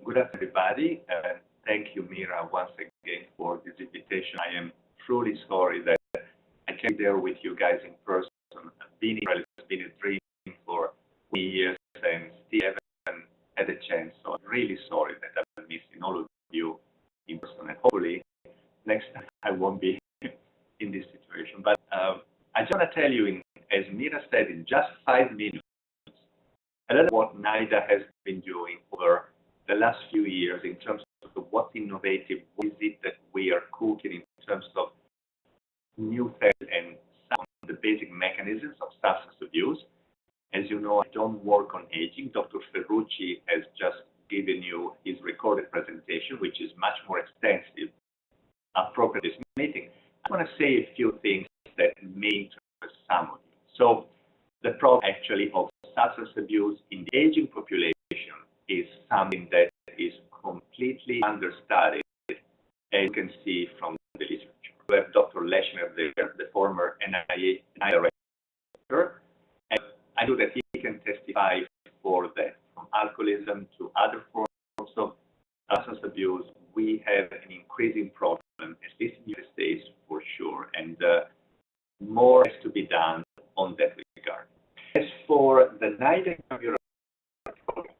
Good afternoon, everybody. Thank you, Mira, once again for this invitation. I am truly sorry that I can't be there with you guys in person. I've been in Israel, it's been a dream for 20 years and still haven't had a chance. So I'm really sorry that I'm missing all of you in person. And hopefully next time I won't be in this situation. But I just want to tell you, as Mira said, in just 5 minutes, a lot of what NIDA has been doing over the last few years in terms of what's innovative, what is it that we are cooking in terms of new therapies and some of the basic mechanisms of substance abuse. As you know, I don't work on aging. Dr. Ferrucci has just given you his recorded presentation, which is much more extensive, appropriate to this meeting. I want to say a few things that may interest some of you. So the problem actually of substance abuse in the aging population is something that is completely understudied, as you can see from the literature. We have Dr. Leshner there, the former NIH director, and I know that he can testify for that. From alcoholism to other forms of substance abuse, we have an increasing problem, at least in the United States for sure, and more has to be done on that regard. As for the NIDA program,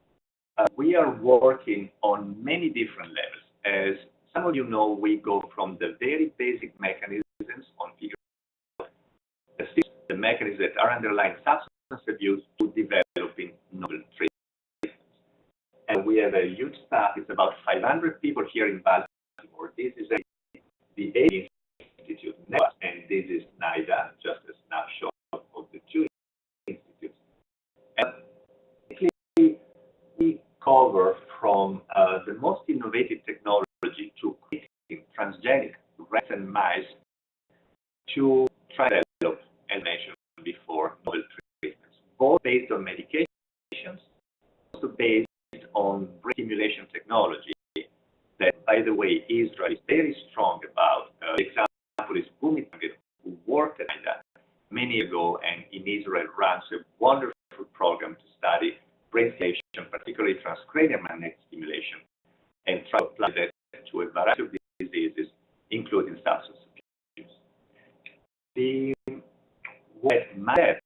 we are working on many different levels. As some of you know, we go from the very basic mechanisms on figure, the mechanisms that are underlying substance abuse, to developing novel treatments. And we have a huge staff. It's about 500 people here in Baltimore. This is the Aging Institute, and this is NIDA, just a snapshot of the two institutes. And we cover from the most innovative technology to creating transgenic rats and mice to try to develop, as mentioned before, novel treatments, both based on medications, also based on brain stimulation technology that, by the way, Israel is very strong about. The example is Bumi, who worked at NIDA many years ago, and in Israel runs a wonderful program to study brain stimulation, particularly transcranial magnetic stimulation, and try to apply that to a variety of diseases, including substance abuse. What MAP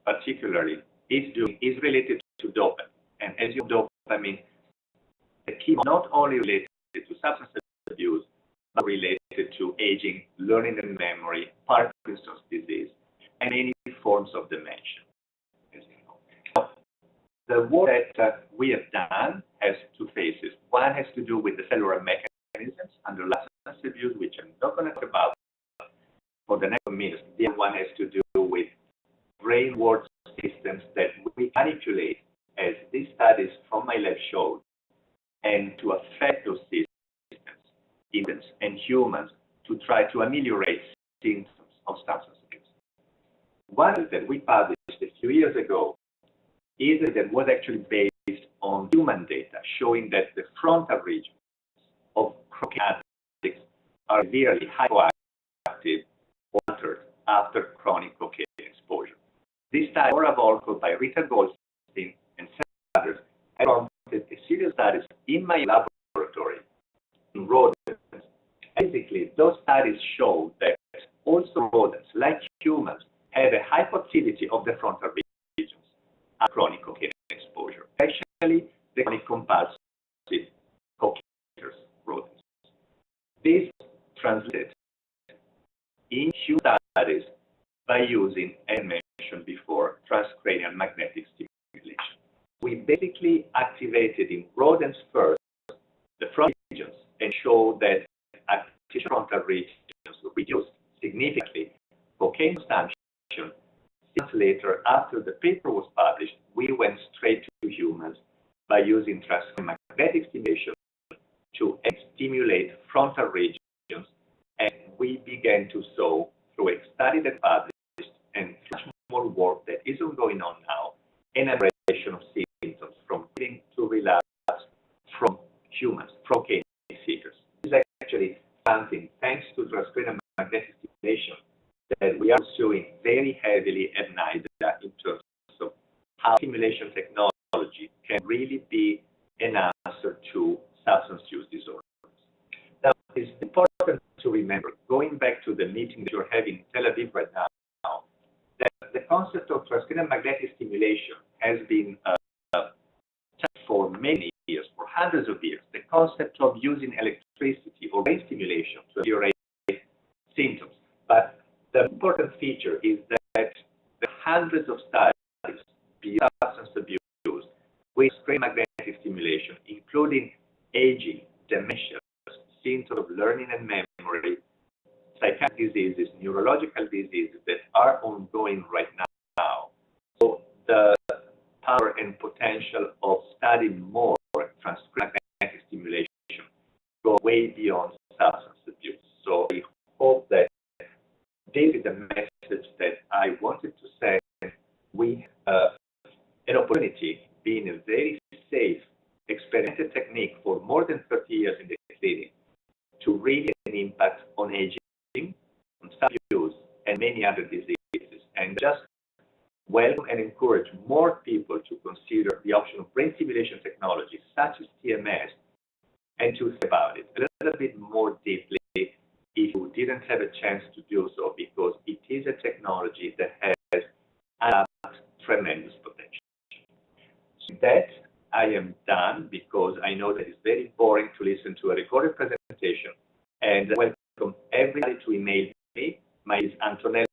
particularly is doing is related to dopamine. And as you know, dopamine, the key not only related to substance abuse, but related to aging, learning and memory, Parkinson's disease, and many forms of dementia. As you know. The work that we have done has two phases. One has to do with the cellular mechanisms under substance abuse, which I'm not going to talk about for the next minutes. The other one has to do with brain-ward systems that we manipulate, as these studies from my lab showed, and to affect those systems, infants and humans, to try to ameliorate symptoms of substance abuse. One that we published a few years ago is that was actually based on human data, showing that the frontal regions of cocaine addicts are severely hypoactive or altered after chronic cocaine exposure. This study, Oravolco by Rita Goldstein and others, have prompted a series of studies in my laboratory in rodents. Basically, those studies show that also rodents, like humans, have a hypoactivity of the frontal regions after chronic cocaine exposure. Actually, the chronic compulsive cocaine rodents. This translated in human studies by using, as mentioned before, transcranial magnetic stimulation. We basically activated in rodents first the frontal regions and showed that activation frontal regions reduced significantly cocaine consumption. 6 months later, after the paper was published, we went straight to humans by using transcranial magnetic stimulation to stimulate frontal regions, and we began to show through a study that published and much more work that is ongoing on now, an amelioration of symptoms from quitting to relapse from humans, from cocaine seekers. This is actually something, thanks to transcranial magnetic stimulation, that we are pursuing very heavily at NIDA in terms of how stimulation technology can really be an answer to the meeting that you're having in Tel Aviv right now, that the concept of transcranial magnetic stimulation has been for many years, for hundreds of years. The concept of using electricity or brain stimulation to ameliorate symptoms. But the important feature is that the hundreds of studies beyond substance abuse with transcranial magnetic stimulation, including aging, dementia, symptoms of learning and memory, psychiatric diseases, neurological diseases that are ongoing right now. So the power and potential of studying more transcranial magnetic stimulation go way beyond substance abuse. So I hope that this is the message that I wanted to send. We have an opportunity, being a very safe, experimental technique for more than 30 years in the clinic, to really have an impact on aging, on substance abuse, and many other diseases. And just welcome and encourage more people to consider the option of brain stimulation technology, such as TMS, and to think about it a little bit more deeply if you didn't have a chance to do so, because it is a technology that has tremendous potential. So with that, I am done, because I know that it's very boring to listen to a recorded presentation, and welcome everybody to email me. My name is Antonello